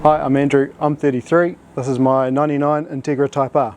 Hi, I'm Andrew, I'm 33. This is my 99 Integra Type R.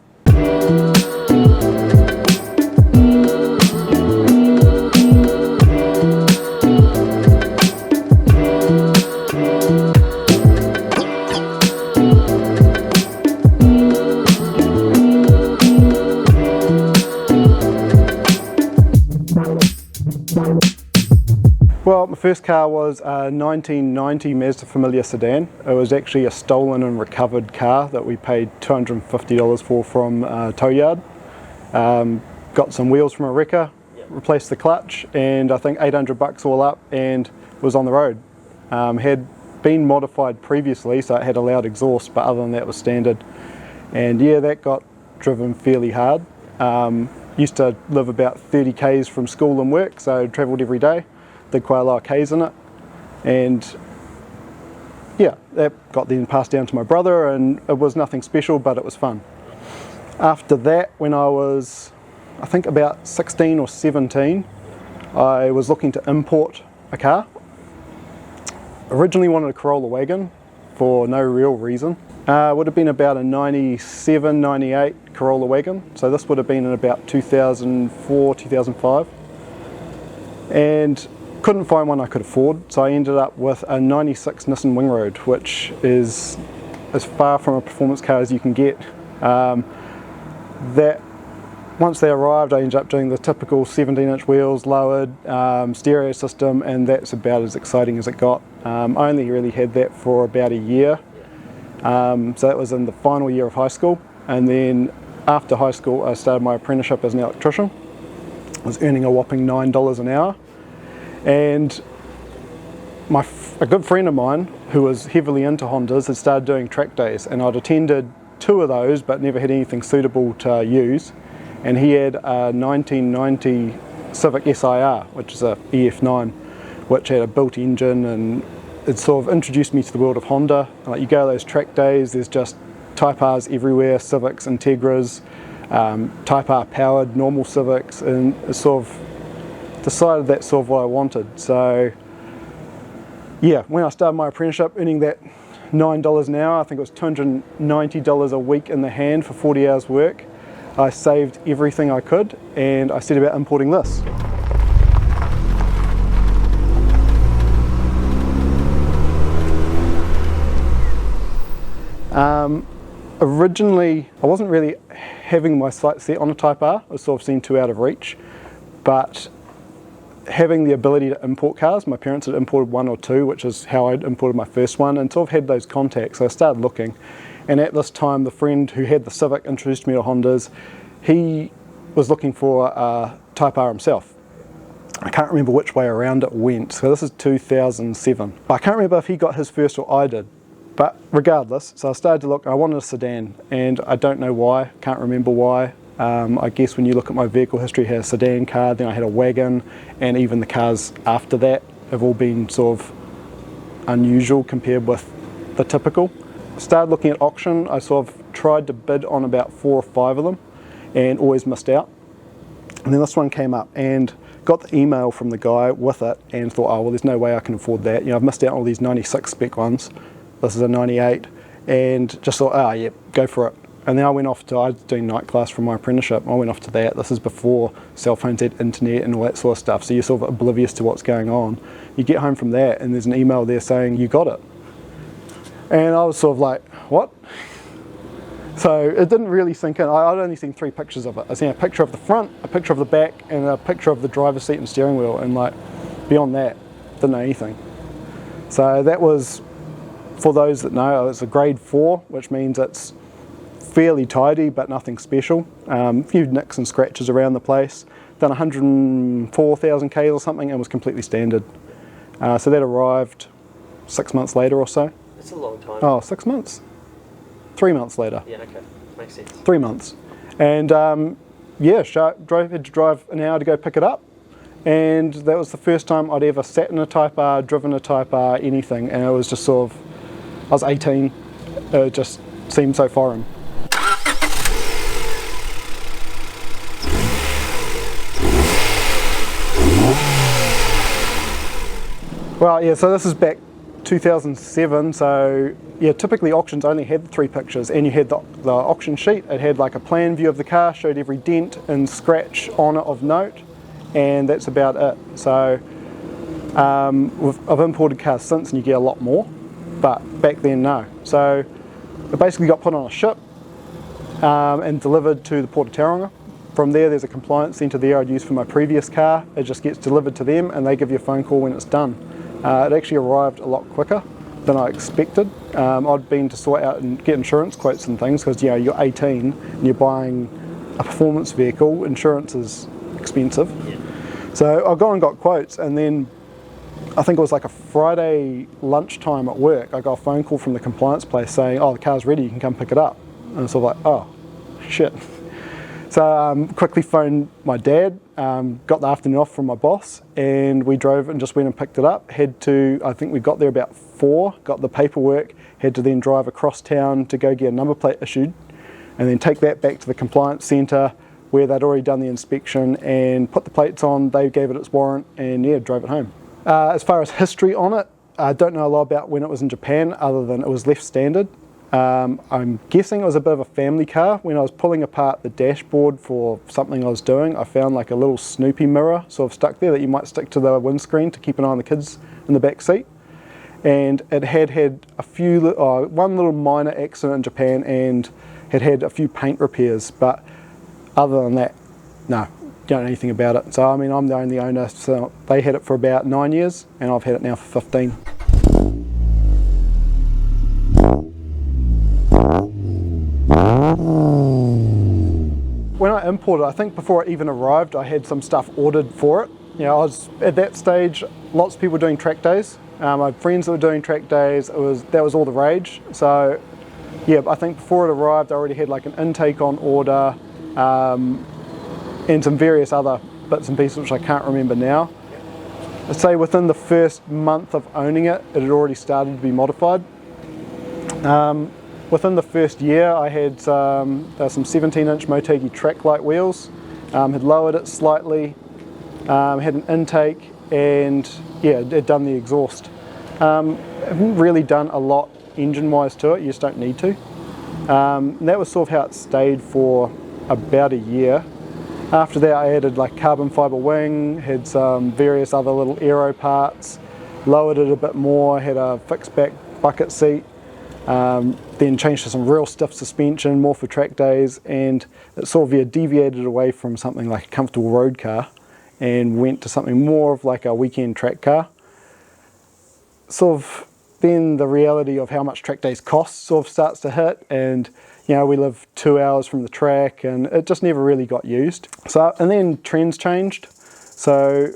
Well, my first car was a 1990 Mazda Familia sedan. It was actually a stolen and recovered car that we paid $250 for from a tow yard. Got some wheels from a wrecker, replaced the clutch, and I think 800 bucks all up, and was on the road. Had been modified previously, so it had a loud exhaust, but other than that it was standard. And yeah, that got driven fairly hard. Used to live about 30 k's from school and work, so travelled every day. Did quite a lot of k's in it, and yeah, that got then passed down to my brother, and it was nothing special, but it was fun. After that, when I was, I think about 16 or 17, I was looking to import a car. Originally wanted a Corolla wagon for no real reason. Would have been about a 97, 98 Corolla wagon, so this would have been in about 2004, 2005. And couldn't find one I could afford, so I ended up with a 96 Nissan Wingroad, which is as far from a performance car as you can get. Once they arrived, I ended up doing the typical 17-inch wheels, lowered, stereo system, and that's about as exciting as it got. I only really had that for about a year, so that was in the final year of high school, and then after high school I started my apprenticeship as an electrician. I was earning a whopping $9 an hour. And a good friend of mine who was heavily into Hondas had started doing track days, and I'd attended 2 of those but never had anything suitable to use, and he had a 1990 Civic SIR, which is a EF9, which had a built engine, and it sort of introduced me to the world of Honda. Like, you go to those track days, there's just Type Rs everywhere, Civics, Integras, Type R powered normal Civics, and it's sort of decided that's sort of what I wanted. So yeah, when I started my apprenticeship, earning that $9 an hour, I think it was $290 a week in the hand for 40 hours work, I saved everything I could, and I set about importing this. Originally, I wasn't really having my sights set on a Type R. It sort of seemed too out of reach, but having the ability to import cars, my parents had imported 1 or 2, which is how I imported my first one, and sort of had those contacts, so I started looking. And at this time, the friend who had the Civic introduced me to Hondas. He was looking for a Type R himself. I can't remember which way around it went, so this is 2007. I can't remember if he got his first or I did, but regardless, so I started to look. I wanted a sedan, and I don't know why, can't remember why. I guess when you look at my vehicle history, I had a sedan car, then I had a wagon, and even the cars after that have all been sort of unusual compared with the typical. Started looking at auction. I sort of tried to bid on about 4 or 5 of them and always missed out. And then this one came up and got the email from the guy with it and thought, oh well, there's no way I can afford that. You know, I've missed out on all these 96 spec ones. This is a 98, and just thought, oh yeah, go for it. And then I went off to, I was doing night class from my apprenticeship, I went off to that. This is before cell phones had internet and all that sort of stuff, so you're sort of oblivious to what's going on. You get home from that and there's an email there saying, you got it. And I was sort of like, what? So it didn't really sink in. I'd only seen 3 pictures of it. I seen a picture of the front, a picture of the back, and a picture of the driver's seat and steering wheel, and like, beyond that, didn't know anything. So that was, for those that know, it's a grade 4, which means it's fairly tidy but nothing special. A few nicks and scratches around the place. Done 104,000 k's or something and was completely standard. So that arrived 6 months later or so. That's a long time. Oh, 6 months? 3 months later. Yeah, okay, makes sense. 3 months. And yeah, had to drive an hour to go pick it up. And that was the first time I'd ever sat in a Type R, driven a Type R, anything. And it was just sort of, I was 18, it just seemed so foreign. Well, yeah, so this is back 2007, so yeah, typically auctions only had 3 pictures, and you had the auction sheet. It had like a plan view of the car, showed every dent and scratch on it of note, and that's about it. So I've imported cars since, and you get a lot more, but back then no. So it basically got put on a ship and delivered to the Port of Tauranga. From there, there's a compliance centre there I'd used for my previous car. It just gets delivered to them, and they give you a phone call when it's done. It actually arrived a lot quicker than I expected. I'd been to sort out and get insurance quotes and things, because you're 18 and you're buying a performance vehicle. Insurance is expensive. Yeah. So I got and got quotes, and then I think it was like a Friday lunchtime at work, I got a phone call from the compliance place saying, oh, the car's ready, you can come pick it up. And it's sort of like, oh, shit. So quickly phoned my dad, got the afternoon off from my boss, and we drove and just went and picked it up. I think we got there about 4, got the paperwork, had to then drive across town to go get a number plate issued, and then take that back to the compliance centre where they'd already done the inspection and put the plates on. They gave it its warrant, and yeah, drove it home. As far as history on it, I don't know a lot about when it was in Japan, other than it was left standard. I'm guessing it was a bit of a family car. When I was pulling apart the dashboard for something I was doing, I found like a little Snoopy mirror sort of stuck there that you might stick to the windscreen to keep an eye on the kids in the back seat. And it had a few, one little minor accident in Japan, and had a few paint repairs, but other than that, no, don't know anything about it. So I mean, I'm the only owner, so they had it for about 9 years, and I've had it now for 15. When I imported, I think before it even arrived, I had some stuff ordered for it. You know, I was at that stage, lots of people were doing track days. I had friends that were doing track days. That was all the rage. So yeah, I think before it arrived, I already had like an intake on order, and some various other bits and pieces which I can't remember now. I'd say within the first month of owning it, it had already started to be modified. Within the first year, I had some 17-inch Motegi track light wheels, had lowered it slightly, had an intake, and yeah, had done the exhaust. Haven't really done a lot engine-wise to it, you just don't need to. And that was sort of how it stayed for about a year. After that, I added like carbon fibre wing, had some various other little aero parts, lowered it a bit more, had a fixed back bucket seat, then changed to some real stiff suspension, more for track days, and it sort of deviated away from something like a comfortable road car and went to something more of like a weekend track car. Sort of then the reality of how much track days cost sort of starts to hit, and you know, we live 2 hours from the track, and it just never really got used. So, and then trends changed, so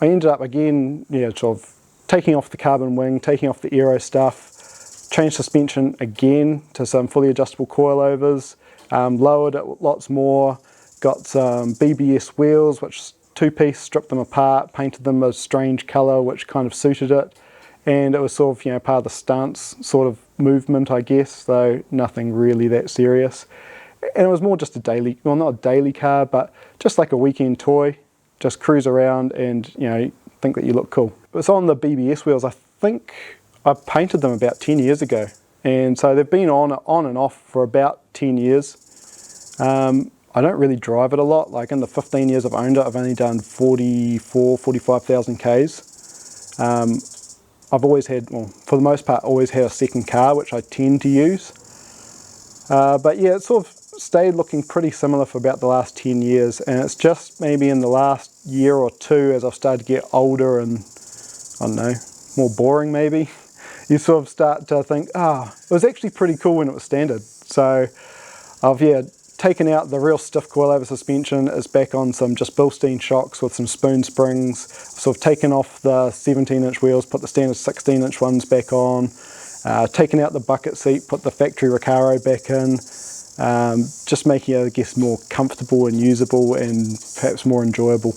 I ended up again, yeah, sort of taking off the carbon wing, taking off the aero stuff, changed suspension again to some fully adjustable coilovers, lowered it lots more, got some BBS wheels, which 2-piece, stripped them apart, painted them a strange colour which kind of suited it, and it was sort of, you know, part of the stance sort of movement, I guess, though nothing really that serious. And it was more just a daily, well, not a daily car, but just like a weekend toy, just cruise around and, you know, think that you look cool. It's on the BBS wheels. I think I painted them about 10 years ago, and so they've been on and off for about 10 years. I don't really drive it a lot. Like in the 15 years I've owned it, I've only done 45,000 Ks. I've always had, well, for the most part, always had a second car, which I tend to use. But yeah, it sort of stayed looking pretty similar for about the last 10 years, and it's just maybe in the last year or two, as I've started to get older and, I don't know, more boring maybe, you sort of start to think, it was actually pretty cool when it was standard. So I've taken out the real stiff coilover suspension, is back on some just Bilstein shocks with some spoon springs, sort of taken off the 17-inch wheels, put the standard 16-inch ones back on, taken out the bucket seat, put the factory Recaro back in, just making it, I guess, more comfortable and usable and perhaps more enjoyable.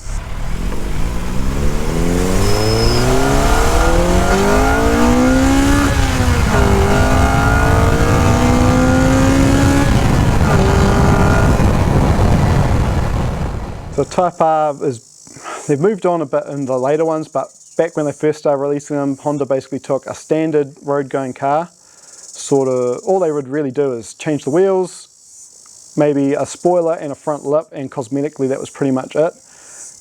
So Type R they've moved on a bit in the later ones, but back when they first started releasing them, Honda basically took a standard road going car, sort of, all they would really do is change the wheels, maybe a spoiler and a front lip, and cosmetically that was pretty much it.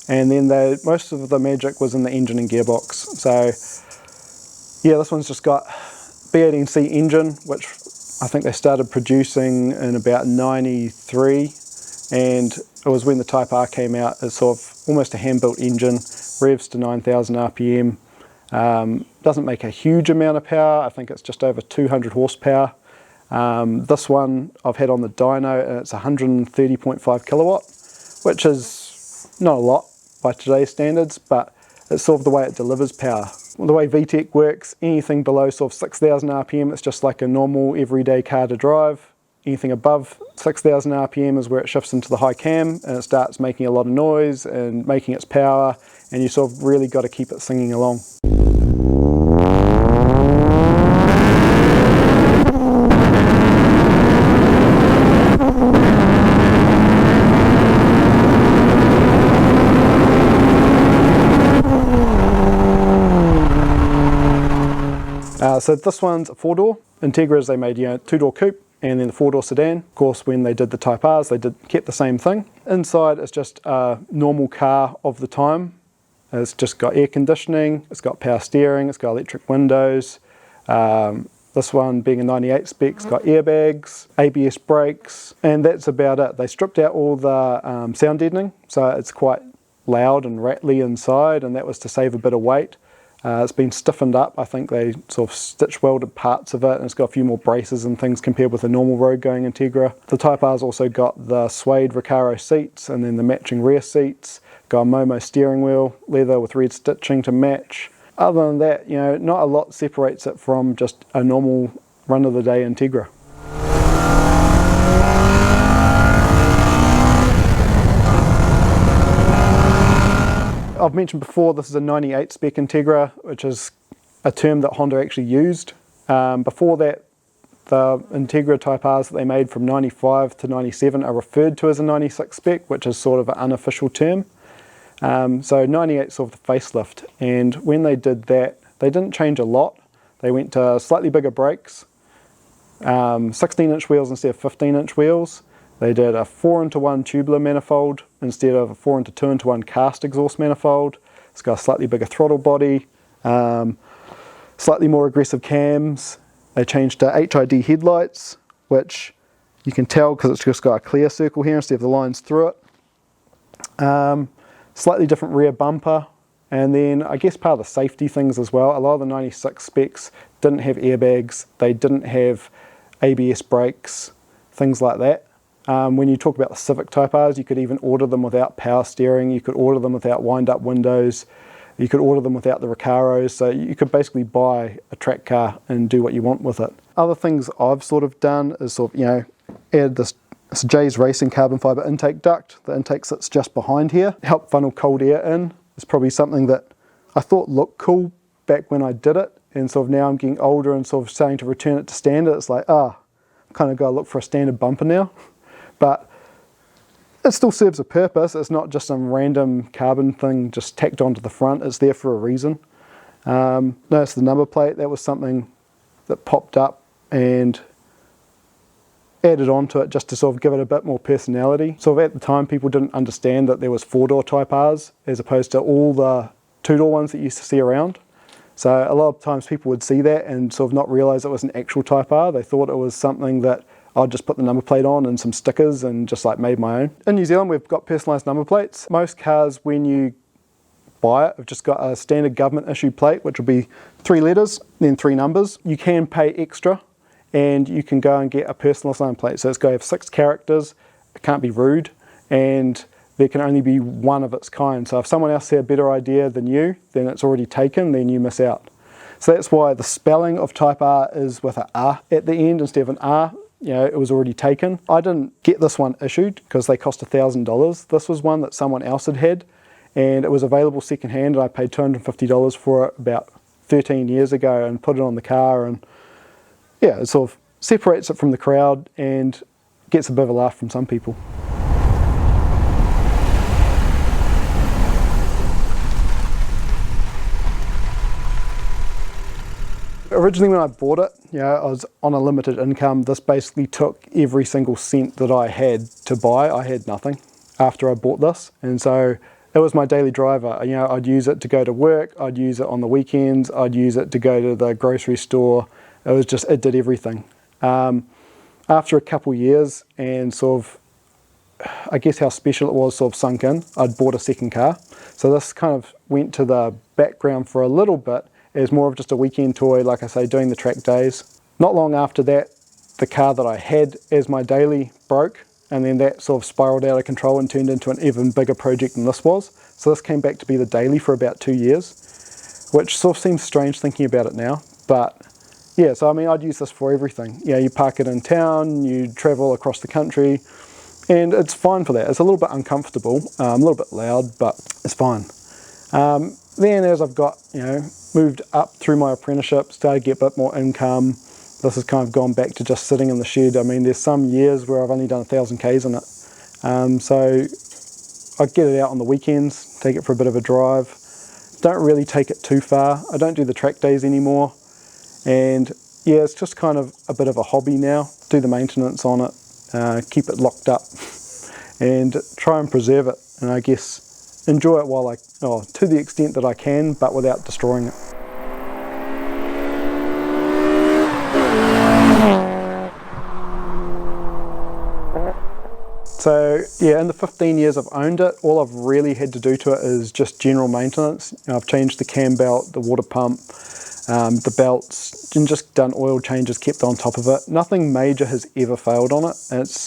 And then most of the magic was in the engine and gearbox. So yeah, this one's just got V18C engine, which I think they started producing in about 93, and it was when the Type R came out. It's sort of almost a hand-built engine, revs to 9,000 RPM, doesn't make a huge amount of power. I think it's just over 200 horsepower. This one I've had on the dyno, and it's 130.5 kilowatt, which is not a lot by today's standards, but it's sort of the way it delivers power. The way V-TEC works, anything below sort of 6,000 RPM, it's just like a normal everyday car to drive. Anything above 6,000 RPM is where it shifts into the high cam, and it starts making a lot of noise and making its power, and you sort of really got to keep it singing along. So this one's a four-door. Integras, they made two-door coupe and then the four-door sedan. Of course, when they did the Type Rs, they kept the same thing. Inside, it's just a normal car of the time. It's just got air conditioning, it's got power steering, it's got electric windows. This one, being a 98 spec, it's got airbags, ABS brakes, and that's about it. They stripped out all the sound deadening, so it's quite loud and rattly inside, and that was to save a bit of weight. It's been stiffened up. I think they sort of stitch welded parts of it, and it's got a few more braces and things compared with a normal road going Integra. The Type R's also got the suede Recaro seats and then the matching rear seats. Got a Momo steering wheel, leather with red stitching to match. Other than that, not a lot separates it from just a normal run-of-the-day Integra. I've mentioned before, this is a 98 spec Integra, which is a term that Honda actually used. Before that, the Integra Type Rs that they made from 95 to 97 are referred to as a 96 spec, which is sort of an unofficial term. So 98 is sort of the facelift, and when they did that, they didn't change a lot. They went to slightly bigger brakes, 16-inch wheels instead of 15-inch wheels. They did a 4-into-1 tubular manifold instead of a 4-into-2-into-1 cast exhaust manifold. It's got a slightly bigger throttle body, slightly more aggressive cams. They changed to HID headlights, which you can tell because it's just got a clear circle here instead of the lines through it. Slightly different rear bumper, and then I guess part of the safety things as well. A lot of the 96 specs didn't have airbags, they didn't have ABS brakes, things like that. When you talk about the Civic Type Rs, you could even order them without power steering, you could order them without wind-up windows, you could order them without the Recaros, so you could basically buy a track car and do what you want with it. Other things I've sort of done is sort of, add this J's Racing carbon fibre intake duct. The intake sits just behind here. Help funnel cold air in. It's probably something that I thought looked cool back when I did it, and sort of now I'm getting older and sort of starting to return it to standard. It's like, kind of got to look for a standard bumper now. But it still serves a purpose. It's not just some random carbon thing just tacked onto the front. It's there for a reason. Notice the number plate. That was something that popped up and added onto it just to sort of give it a bit more personality. So at the time, people didn't understand that there was four-door Type Rs as opposed to all the two-door ones that you used to see around. So a lot of times people would see that and sort of not realise it was an actual Type R. They thought it was something that I'd just put the number plate on and some stickers and just like made my own. In New Zealand, we've got personalised number plates. Most cars, when you buy it, have just got a standard government issued plate, which will be 3 letters, then 3 numbers. You can pay extra and you can go and get a personalised number plate. So it's going to have 6 characters, it can't be rude, and there can only be one of its kind. So if someone else had a better idea than you, then it's already taken, then you miss out. So that's why the spelling of Type R is with an R at the end instead of an R. It was already taken. I didn't get this one issued because they cost $1,000. This was one that someone else had, and it was available secondhand, and I paid $250 for it about 13 years ago and put it on the car, and yeah, it sort of separates it from the crowd and gets a bit of a laugh from some people. Originally when I bought it, I was on a limited income. This basically took every single cent that I had to buy. I had nothing after I bought this, and so it was my daily driver. I'd use it to go to work, I'd use it on the weekends, I'd use it to go to the grocery store. It did everything. After a couple years and sort of, I guess how special it was sort of sunk in, I'd bought a second car. So this kind of went to the background for a little bit as more of just a weekend toy, like I say, doing the track days. Not long after that, the car that I had as my daily broke, and then that sort of spiraled out of control and turned into an even bigger project than this was. So this came back to be the daily for about 2 years, which sort of seems strange thinking about it now. But yeah, so I mean, I'd use this for everything. You park it in town, you travel across the country, and it's fine for that. It's a little bit uncomfortable, a little bit loud, but it's fine. Then as I've got, moved up through my apprenticeship, started to get a bit more income, this has kind of gone back to just sitting in the shed. I mean, there's some years where I've only done 1,000 Ks in it. So I get it out on the weekends, take it for a bit of a drive. Don't really take it too far. I don't do the track days anymore. And yeah, it's just kind of a bit of a hobby now. Do the maintenance on it, keep it locked up, and try and preserve it. And I guess enjoy it to the extent that I can, but without destroying it. So yeah, in the 15 years I've owned it, all I've really had to do to it is just general maintenance. I've changed the cam belt, the water pump, the belts, and just done oil changes, kept on top of it. Nothing major has ever failed on it. And it's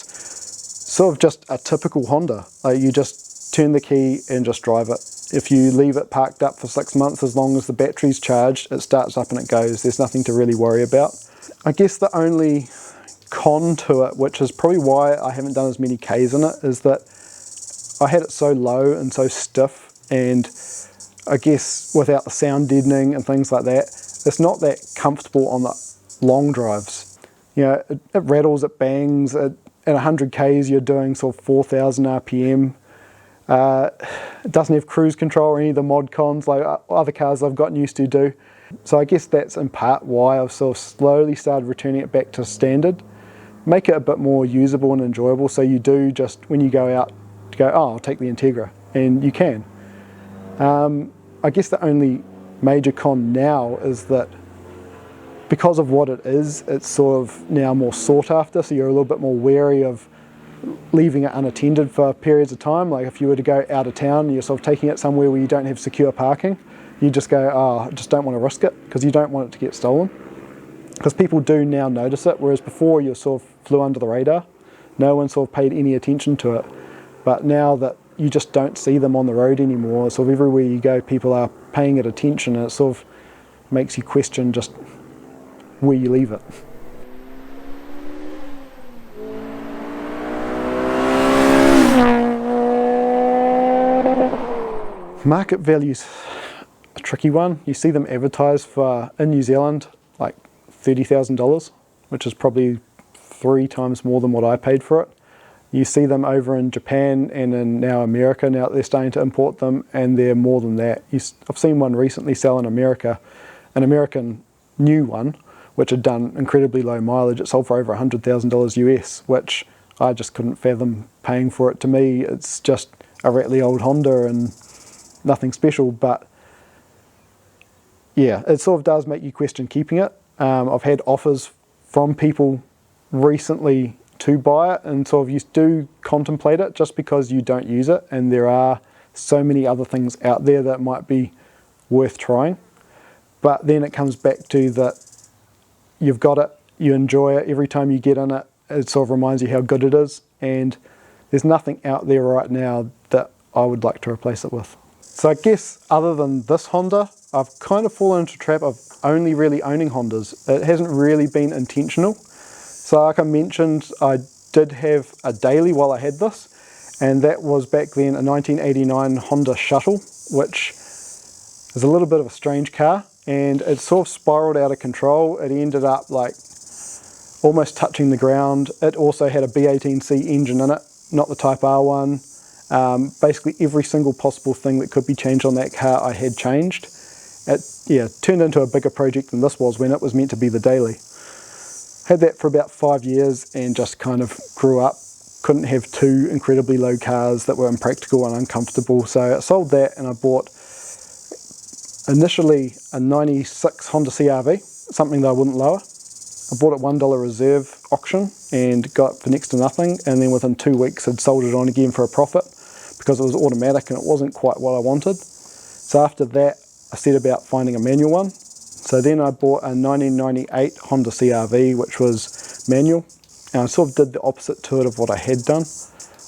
sort of just a typical Honda. You just turn the key and just drive it. If you leave it parked up for 6 months, as long as the battery's charged, it starts up and it goes. There's nothing to really worry about. I guess the only con to it, which is probably why I haven't done as many Ks in it, is that I had it so low and so stiff, and I guess without the sound deadening and things like that, it's not that comfortable on the long drives. It rattles, it bangs. At 100 Ks you're doing sort of 4,000 RPM. It doesn't have cruise control or any of the mod cons like other cars I've gotten used to do. So I guess that's in part why I've sort of slowly started returning it back to standard. Make it a bit more usable and enjoyable, so you do just, when you go out, go, oh, I'll take the Integra, and you can. I guess the only major con now is that because of what it is, it's sort of now more sought after, so you're a little bit more wary of leaving it unattended for periods of time. Like if you were to go out of town, you're sort of taking it somewhere where you don't have secure parking, you just go, oh, I just don't want to risk it, because you don't want it to get stolen. Because people do now notice it, whereas before you sort of flew under the radar. No one sort of paid any attention to it. But now that you just don't see them on the road anymore, sort of everywhere you go, people are paying it attention, and it sort of makes you question just where you leave it. Market value's a tricky one. You see them advertised for, in New Zealand, like $30,000, which is probably 3 times more than what I paid for it. You see them over in Japan and in now America. Now they're starting to import them, and they're more than that. I've seen one recently sell in America, an American new one, which had done incredibly low mileage. It sold for over $100,000 US, which I just couldn't fathom paying for it. To me, it's just a rattly old Honda and nothing special. But yeah, it sort of does make you question keeping it. I've had offers from people recently to buy it, and sort of you do contemplate it just because you don't use it, and there are so many other things out there that might be worth trying. But then it comes back to that you've got it, you enjoy it, every time you get in it, it sort of reminds you how good it is, and there's nothing out there right now that I would like to replace it with. So I guess other than this Honda, I've kind of fallen into a trap of only really owning Hondas. It hasn't really been intentional. So like I mentioned, I did have a daily while I had this, and that was back then a 1989 Honda Shuttle, which is a little bit of a strange car, and it sort of spiraled out of control. It ended up like almost touching the ground. It also had a B18C engine in it, not the Type R one. Basically every single possible thing that could be changed on that car I had changed, it turned into a bigger project than this was when it was meant to be the daily. Had that for about 5 years and just kind of grew up. Couldn't have two incredibly low cars that were impractical and uncomfortable, so I sold that and I bought initially a 96 Honda CR-V, something that I wouldn't lower. I bought it $1 reserve auction and got it for next to nothing, and then within 2 weeks I'd sold it on again for a profit because it was automatic and it wasn't quite what I wanted. So after that I set about finding a manual one. So then I bought a 1998 Honda CR-V, which was manual, and I sort of did the opposite to it of what I had done.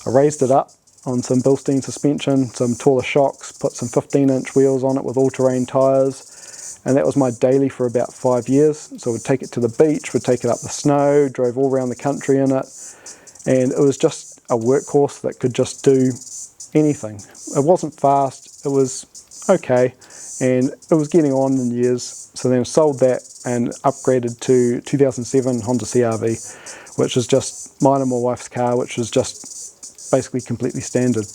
I raised it up on some Bilstein suspension, some taller shocks, put some 15-inch wheels on it with all-terrain tyres, and that was my daily for about 5 years. So we'd take it to the beach, we'd take it up the snow, drove all around the country in it, and it was just a workhorse that could just do anything. It wasn't fast, it was okay, and it was getting on in years. So then I sold that and upgraded to 2007 Honda CR-V, which is just mine and my wife's car, which is just basically completely standard.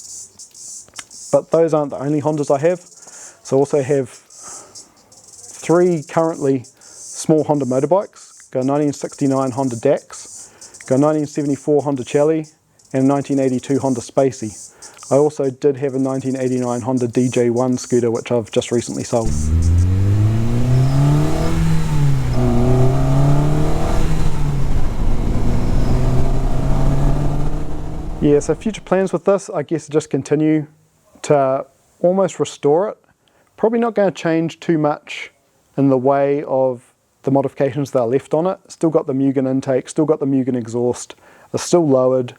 But those aren't the only Hondas I have. So I also have 3 currently small Honda motorbikes. Got a 1969 Honda Dax, got a 1974 Honda Chelly, and a 1982 Honda Spacey. I also did have a 1989 Honda DJ1 scooter, which I've just recently sold. Yeah, so future plans with this, I guess, just continue to almost restore it. Probably not going to change too much in the way of the modifications that are left on it. Still got the Mugen intake, still got the Mugen exhaust, it's still lowered,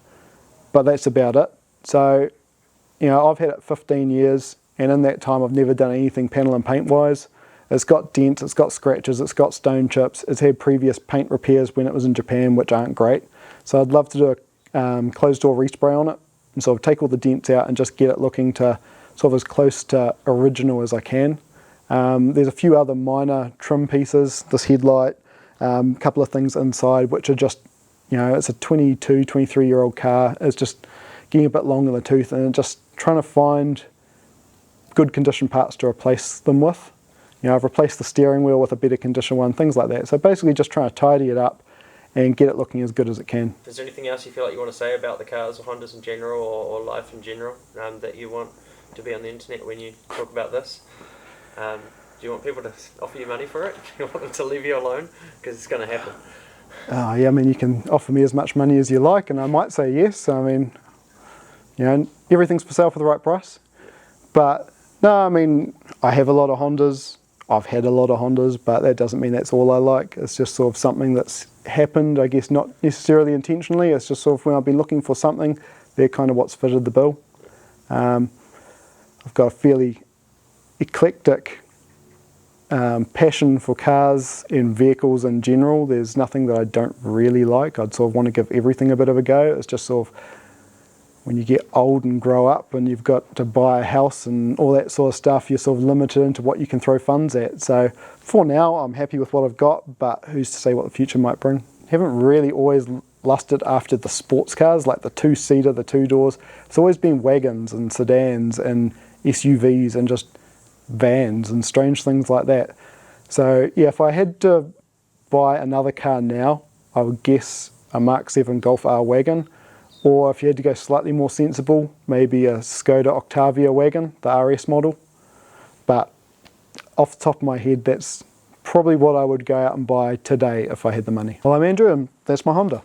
but that's about it. So, you know, I've had it 15 years, and in that time I've never done anything panel and paint wise. It's got dents, it's got scratches, it's got stone chips, it's had previous paint repairs when it was in Japan, which aren't great. So I'd love to do a closed door respray on it and sort of take all the dents out and just get it looking to sort of as close to original as I can. There's a few other minor trim pieces, this headlight, a couple of things inside which are just, you know, it's a 22, 23 year old car, it's just getting a bit long in the tooth, and just trying to find good condition parts to replace them with. You know, I've replaced the steering wheel with a better condition one, things like that. So basically just trying to tidy it up and get it looking as good as it can. Is there anything else you feel like you want to say about the cars or Hondas in general, or life in general, that you want to be on the internet when you talk about this? Do you want people to offer you money for it? Do you want them to leave you alone? Because it's going to happen. Yeah, I mean, you can offer me as much money as you like and I might say yes. I mean, you know, everything's for sale for the right price. But no, I mean, I have a lot of Hondas. I've had a lot of Hondas, but that doesn't mean that's all I like. It's just sort of something that's happened, I guess, not necessarily intentionally. It's just sort of when I've been looking for something, they're kind of what's fitted the bill. I've got a fairly eclectic passion for cars and vehicles in general. There's nothing that I don't really like. I'd sort of want to give everything a bit of a go. It's just sort of when you get old and grow up and you've got to buy a house and all that sort of stuff, you're sort of limited into what you can throw funds at. So for now, I'm happy with what I've got, but who's to say what the future might bring? Haven't really always lusted after the sports cars, like the 2-seater, the 2 doors. It's always been wagons and sedans and SUVs and just vans and strange things like that. So yeah, if I had to buy another car now, I would guess a Mark 7 Golf R wagon. Or if you had to go slightly more sensible, maybe a Skoda Octavia wagon, the RS model. But off the top of my head, that's probably what I would go out and buy today if I had the money. Well, I'm Andrew, and that's my Honda.